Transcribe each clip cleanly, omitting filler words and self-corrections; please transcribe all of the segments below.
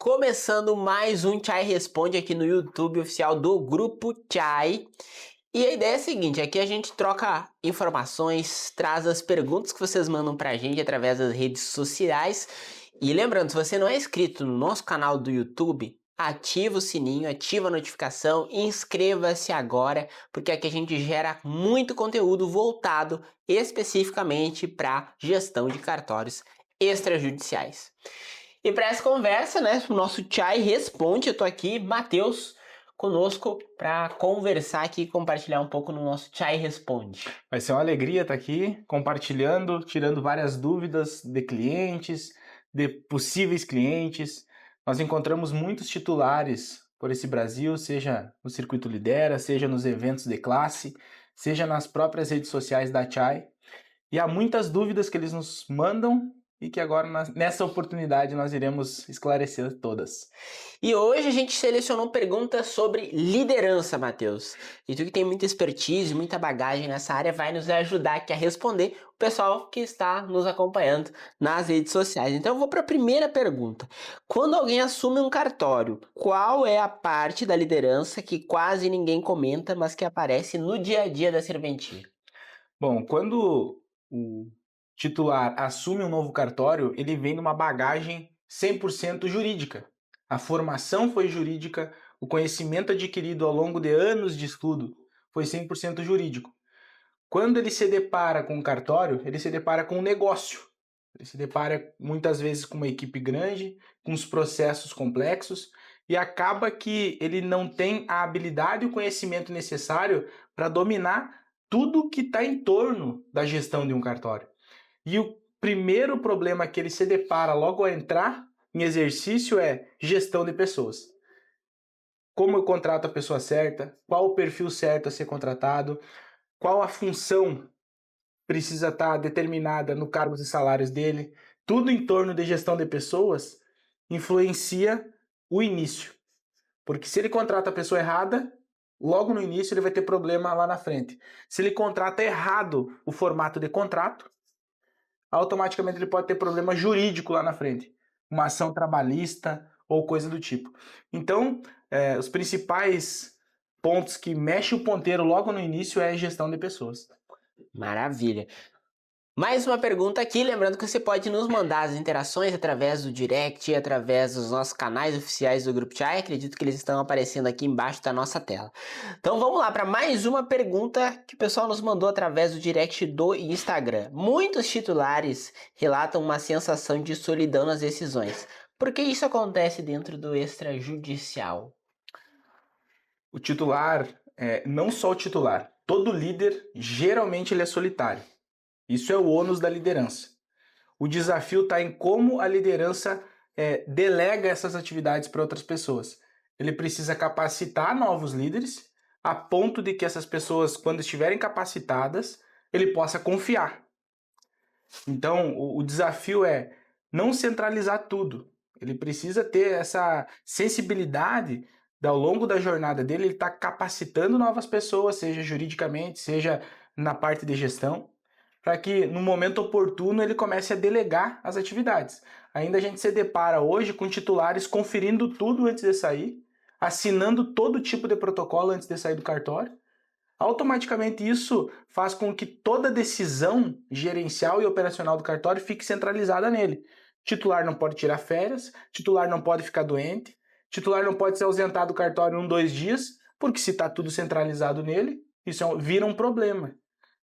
Começando mais um Chai Responde aqui no YouTube oficial do Grupo Chai. E a ideia é a seguinte, aqui a gente troca informações, traz as perguntas que vocês mandam pra gente através das redes sociais. E lembrando, se você não é inscrito no nosso canal do YouTube, ativa o sininho, ativa a notificação, inscreva-se agora, porque aqui a gente gera muito conteúdo voltado especificamente para gestão de cartórios extrajudiciais. E para essa conversa, né, o nosso Chai Responde, eu tô aqui, Matheus, conosco para conversar aqui e compartilhar um pouco no nosso Chai Responde. Vai ser uma alegria estar aqui compartilhando, tirando várias dúvidas de clientes, de possíveis clientes. Nós encontramos muitos titulares por esse Brasil, seja no Circuito Lidera, seja nos eventos de classe, seja nas próprias redes sociais da Chai. E há muitas dúvidas que eles nos mandam e que agora, nessa oportunidade, nós iremos esclarecer todas. E hoje a gente selecionou perguntas sobre liderança, Matheus. E tu que tem muita expertise, muita bagagem nessa área, vai nos ajudar aqui a responder o pessoal que está nos acompanhando nas redes sociais. Então eu vou para a primeira pergunta. Quando alguém assume um cartório, qual é a parte da liderança que quase ninguém comenta, mas que aparece no dia a dia da serventia? Bom, quando o titular assume um novo cartório, ele vem numa bagagem 100% jurídica. A formação foi jurídica, o conhecimento adquirido ao longo de anos de estudo foi 100% jurídico. Quando ele se depara com um cartório, ele se depara com um negócio. Ele se depara muitas vezes com uma equipe grande, com os processos complexos, e acaba que ele não tem a habilidade e o conhecimento necessário para dominar tudo que está em torno da gestão de um cartório. E o primeiro problema que ele se depara logo ao entrar em exercício é gestão de pessoas. Como eu contrato a pessoa certa, qual o perfil certo a ser contratado, qual a função precisa estar determinada no cargos e salários dele. Tudo em torno de gestão de pessoas influencia o início. Porque se ele contrata a pessoa errada, logo no início ele vai ter problema lá na frente. Se ele contrata errado o formato de contrato, automaticamente ele pode ter problema jurídico lá na frente. Uma ação trabalhista ou coisa do tipo. Então, os principais pontos que mexem o ponteiro logo no início é a gestão de pessoas. Maravilha. Mais uma pergunta aqui, lembrando que você pode nos mandar as interações através do direct, através dos nossos canais oficiais do Grupo Chai, acredito que eles estão aparecendo aqui embaixo da nossa tela. Então vamos lá para mais uma pergunta que o pessoal nos mandou através do direct do Instagram. Muitos titulares relatam uma sensação de solidão nas decisões. Por que isso acontece dentro do extrajudicial? O titular, não só o titular, todo líder geralmente ele é solitário. Isso é o ônus da liderança. O desafio está em como a liderança delega essas atividades para outras pessoas. Ele precisa capacitar novos líderes a ponto de que essas pessoas, quando estiverem capacitadas, ele possa confiar. Então, o desafio é não centralizar tudo. Ele precisa ter essa sensibilidade ao longo da jornada dele, ele está capacitando novas pessoas, seja juridicamente, seja na parte de gestão, para que no momento oportuno ele comece a delegar as atividades. Ainda a gente se depara hoje com titulares conferindo tudo antes de sair, assinando todo tipo de protocolo antes de sair do cartório. Automaticamente isso faz com que toda decisão gerencial e operacional do cartório fique centralizada nele. Titular não pode tirar férias, titular não pode ficar doente, titular não pode se ausentar do cartório 2 dias, porque se está tudo centralizado nele, isso vira um problema.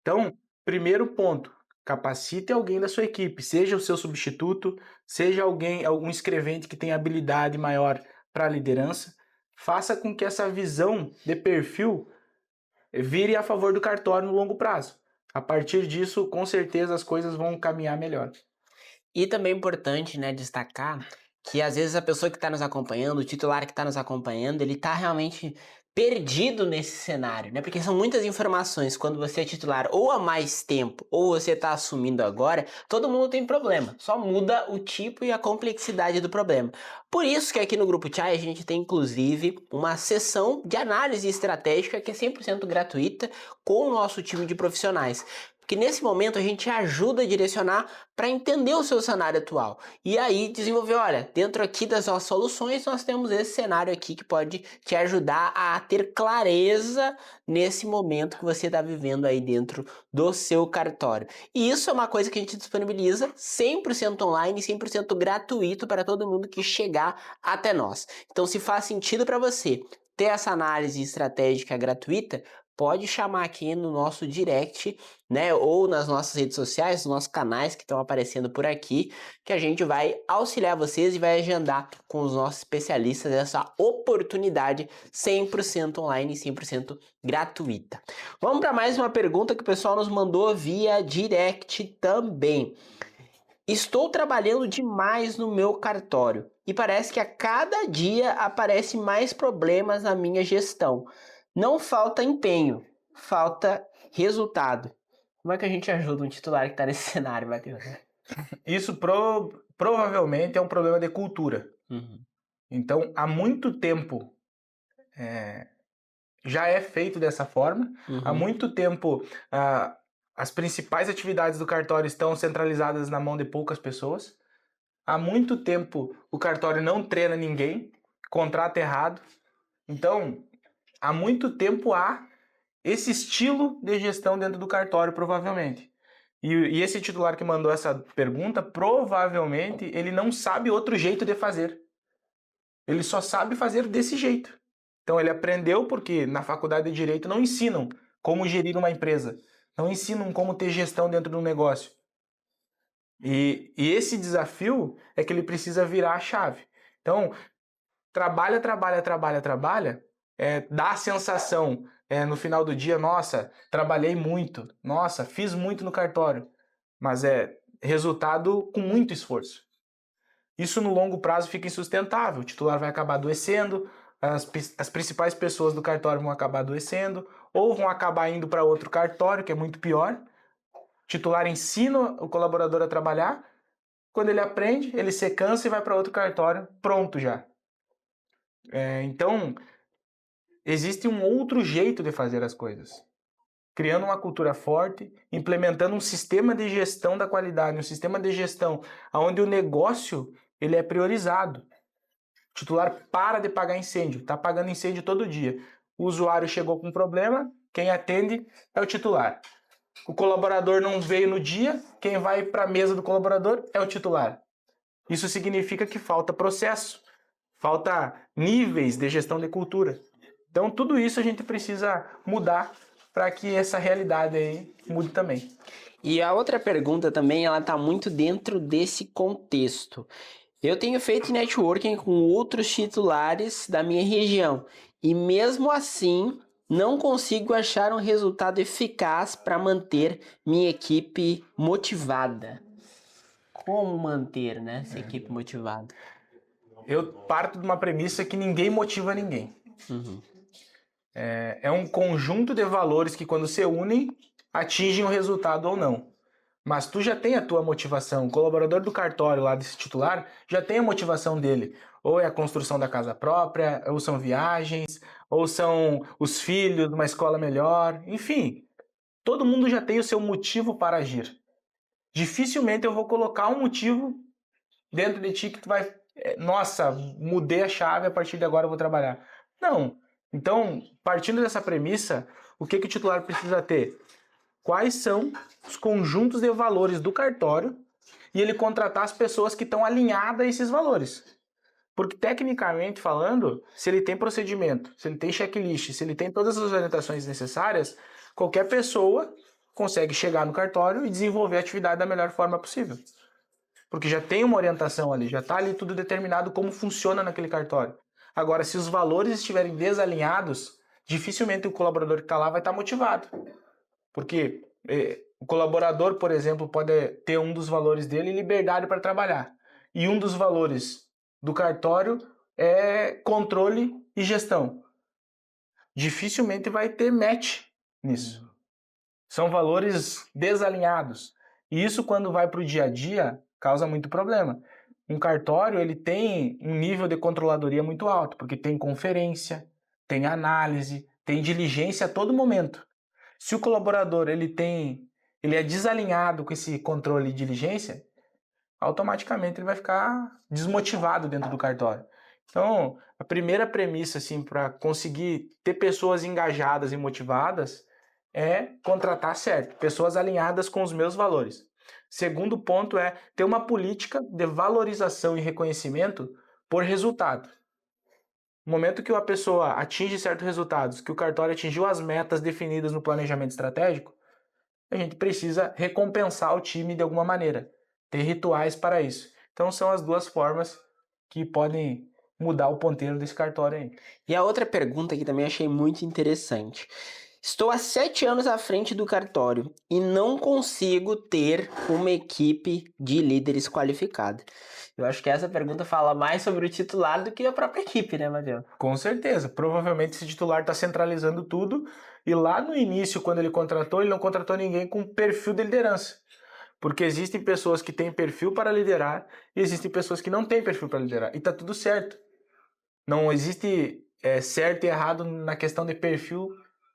Então, primeiro ponto, capacite alguém da sua equipe, seja o seu substituto, seja algum escrevente que tenha habilidade maior para a liderança, faça com que essa visão de perfil vire a favor do cartório no longo prazo. A partir disso, com certeza as coisas vão caminhar melhor. E também é importante, né, destacar que às vezes a pessoa que está nos acompanhando, o titular que está nos acompanhando, ele está realmente perdido nesse cenário, né? Porque são muitas informações. Quando você é titular ou há mais tempo, ou você está assumindo agora, todo mundo tem problema. Só muda o tipo e a complexidade do problema. Por isso que aqui no Grupo Chai a gente tem inclusive uma sessão de análise estratégica que é 100% gratuita com o nosso time de profissionais. Porque nesse momento a gente ajuda a direcionar para entender o seu cenário atual. E aí desenvolver, olha, dentro aqui das nossas soluções nós temos esse cenário aqui que pode te ajudar a ter clareza nesse momento que você está vivendo aí dentro do seu cartório. E isso é uma coisa que a gente disponibiliza 100% online, 100% gratuito para todo mundo que chegar até nós. Então, se faz sentido para você ter essa análise estratégica gratuita, pode chamar aqui no nosso direct, né, ou nas nossas redes sociais, nos nossos canais que estão aparecendo por aqui, que a gente vai auxiliar vocês e vai agendar com os nossos especialistas essa oportunidade 100% online, 100% gratuita. Vamos para mais uma pergunta que o pessoal nos mandou via direct também. Estou trabalhando demais no meu cartório e parece que a cada dia aparecem mais problemas na minha gestão. Não falta empenho, falta resultado. Como é que a gente ajuda um titular que está nesse cenário, Matheus? Isso provavelmente é um problema de cultura. Uhum. Então, há muito tempo já é feito dessa forma. Há muito tempo as principais atividades do cartório estão centralizadas na mão de poucas pessoas. Há muito tempo o cartório não treina ninguém, contrata errado. Então, há muito tempo há esse estilo de gestão dentro do cartório, provavelmente. E esse titular que mandou essa pergunta, provavelmente ele não sabe outro jeito de fazer. Ele só sabe fazer desse jeito. Então ele aprendeu porque na faculdade de Direito não ensinam como gerir uma empresa. Não ensinam como ter gestão dentro de um negócio. E esse desafio é que ele precisa virar a chave. Então, trabalha, dá a sensação no final do dia, nossa, trabalhei muito, nossa, fiz muito no cartório, mas é resultado com muito esforço. Isso no longo prazo fica insustentável, o titular vai acabar adoecendo, as principais pessoas do cartório vão acabar adoecendo, ou vão acabar indo para outro cartório, que é muito pior. O titular ensina o colaborador a trabalhar, quando ele aprende, ele se cansa e vai para outro cartório, pronto já. Então, existe um outro jeito de fazer as coisas. Criando uma cultura forte, implementando um sistema de gestão da qualidade, um sistema de gestão onde o negócio ele é priorizado. O titular para de pagar incêndio, está pagando incêndio todo dia. O usuário chegou com um problema, quem atende é o titular. O colaborador não veio no dia, quem vai para a mesa do colaborador é o titular. Isso significa que falta processo, falta níveis de gestão de cultura. Então, tudo isso a gente precisa mudar para que essa realidade aí mude também. E a outra pergunta também, ela está muito dentro desse contexto. Eu tenho feito networking com outros titulares da minha região e mesmo assim não consigo achar um resultado eficaz para manter minha equipe motivada. Como manter, né, essa equipe motivada? Eu parto de uma premissa que ninguém motiva ninguém. Uhum. É um conjunto de valores que quando se unem, atingem o resultado ou não. Mas tu já tem a tua motivação. O colaborador do cartório lá desse titular já tem a motivação dele. Ou é a construção da casa própria, ou são viagens, ou são os filhos de uma escola melhor. Enfim, todo mundo já tem o seu motivo para agir. Dificilmente eu vou colocar um motivo dentro de ti que tu vai... Nossa, mudei a chave, a partir de agora eu vou trabalhar. Não. Então, partindo dessa premissa, o que o titular precisa ter? Quais são os conjuntos de valores do cartório e ele contratar as pessoas que estão alinhadas a esses valores. Porque, tecnicamente falando, se ele tem procedimento, se ele tem checklist, se ele tem todas as orientações necessárias, qualquer pessoa consegue chegar no cartório e desenvolver a atividade da melhor forma possível. Porque já tem uma orientação ali, já está ali tudo determinado como funciona naquele cartório. Agora, se os valores estiverem desalinhados, dificilmente o colaborador que está lá vai estar motivado. Porque o colaborador, por exemplo, pode ter um dos valores dele liberdade para trabalhar. E um dos valores do cartório é controle e gestão. Dificilmente vai ter match nisso. São valores desalinhados. E isso, quando vai para o dia a dia, causa muito problema. Um cartório ele tem um nível de controladoria muito alto, porque tem conferência, tem análise, tem diligência a todo momento. Se o colaborador ele tem ele é desalinhado com esse controle de diligência, automaticamente ele vai ficar desmotivado dentro do cartório. Então, a primeira premissa assim para conseguir ter pessoas engajadas e motivadas é contratar certo, pessoas alinhadas com os meus valores. Segundo ponto é ter uma política de valorização e reconhecimento por resultado. No momento que uma pessoa atinge certos resultados, que o cartório atingiu as metas definidas no planejamento estratégico, a gente precisa recompensar o time de alguma maneira, ter rituais para isso. Então são as duas formas que podem mudar o ponteiro desse cartório aí. E a outra pergunta que também achei muito interessante. Estou há 7 anos à frente do cartório e não consigo ter uma equipe de líderes qualificada. Eu acho que essa pergunta fala mais sobre o titular do que a própria equipe, né, Matheus? Com certeza. Provavelmente esse titular está centralizando tudo e lá no início, quando ele não contratou ninguém com perfil de liderança. Porque existem pessoas que têm perfil para liderar e existem pessoas que não têm perfil para liderar. E está tudo certo. Não existe certo e errado na questão de perfil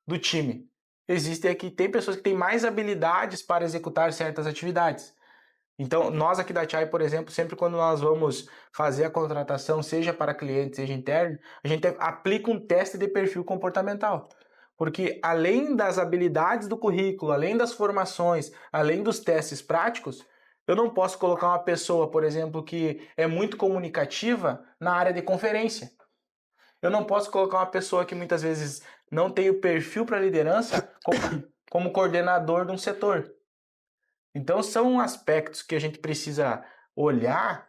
do time. Existe aqui, tem pessoas que têm mais habilidades para executar certas atividades. Então, nós aqui da Chai, por exemplo, sempre quando nós vamos fazer a contratação, seja para cliente, seja interno, a gente aplica um teste de perfil comportamental. Porque além das habilidades do currículo, além das formações, além dos testes práticos, eu não posso colocar uma pessoa, por exemplo, que é muito comunicativa na área de conferência. Eu não posso colocar uma pessoa que muitas vezes não tem o perfil para liderança como coordenador de um setor. Então são aspectos que a gente precisa olhar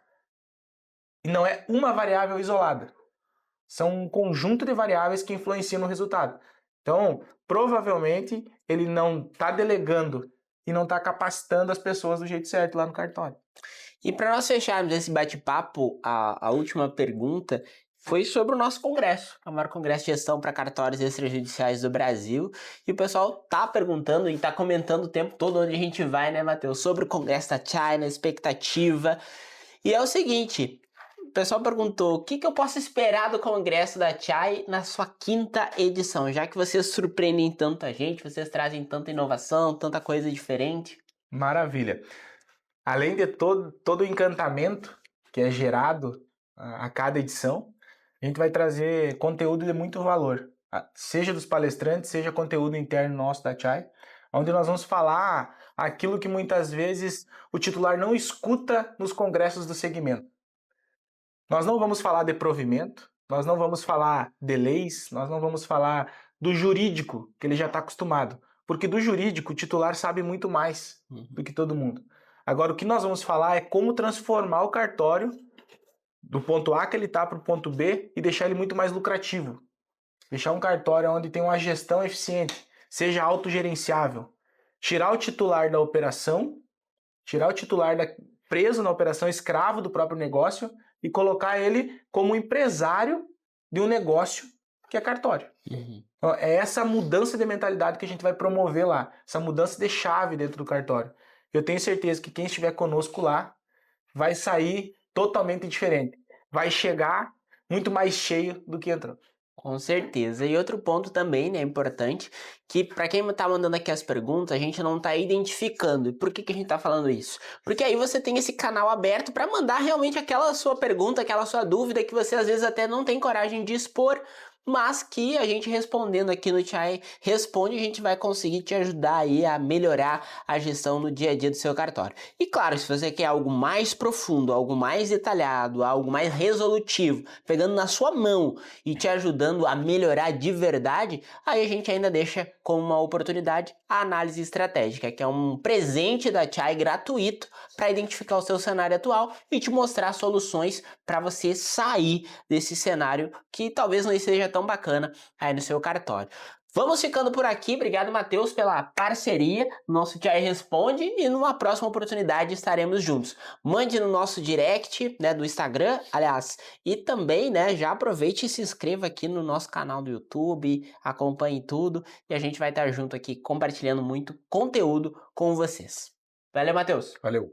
e não é uma variável isolada. São um conjunto de variáveis que influenciam no resultado. Então, provavelmente, ele não está delegando e não está capacitando as pessoas do jeito certo lá no cartório. E para nós fecharmos esse bate-papo, a última pergunta foi sobre o nosso congresso, o maior congresso de gestão para cartórios extrajudiciais do Brasil. E o pessoal tá perguntando e tá comentando o tempo todo onde a gente vai, né, Matheus? Sobre o congresso da China, expectativa. E é o seguinte, o pessoal perguntou, o que eu posso esperar do congresso da Chai na sua 5ª edição? Já que vocês surpreendem tanta gente, vocês trazem tanta inovação, tanta coisa diferente. Maravilha. Além de todo o encantamento que é gerado a cada edição, a gente vai trazer conteúdo de muito valor, seja dos palestrantes, seja conteúdo interno nosso da Chai, onde nós vamos falar aquilo que muitas vezes o titular não escuta nos congressos do segmento. Nós não vamos falar de provimento, nós não vamos falar de leis, nós não vamos falar do jurídico, que ele já está acostumado, porque do jurídico o titular sabe muito mais do que todo mundo. Agora, o que nós vamos falar é como transformar o cartório do ponto A que ele está para o ponto B e deixar ele muito mais lucrativo. Deixar um cartório onde tem uma gestão eficiente, seja autogerenciável. Tirar o titular da operação, tirar o titular preso na operação, escravo do próprio negócio e colocar ele como empresário de um negócio que é cartório. Então, é essa mudança de mentalidade que a gente vai promover lá, essa mudança de chave dentro do cartório. Eu tenho certeza que quem estiver conosco lá vai sair totalmente diferente. Vai chegar muito mais cheio do que entrou. Com certeza. E outro ponto também, né, importante, que para quem tá mandando aqui as perguntas, a gente não tá identificando. E por que a gente tá falando isso? Porque aí você tem esse canal aberto para mandar realmente aquela sua pergunta, aquela sua dúvida que você às vezes até não tem coragem de expor, mas que a gente respondendo aqui no Chai Responde, a gente vai conseguir te ajudar aí a melhorar a gestão no dia a dia do seu cartório. E claro, se você quer algo mais profundo, algo mais detalhado, algo mais resolutivo, pegando na sua mão e te ajudando a melhorar de verdade, aí a gente ainda deixa como uma oportunidade a análise estratégica, que é um presente da Chai gratuito para identificar o seu cenário atual e te mostrar soluções para você sair desse cenário que talvez não esteja tão bacana aí no seu cartório. Vamos ficando por aqui. Obrigado, Matheus, pela parceria. Nosso Chai Responde e numa próxima oportunidade estaremos juntos. Mande no nosso direct, né, do Instagram, aliás, e também, né, já aproveite e se inscreva aqui no nosso canal do YouTube, acompanhe tudo e a gente vai estar junto aqui compartilhando muito conteúdo com vocês. Valeu, Matheus. Valeu.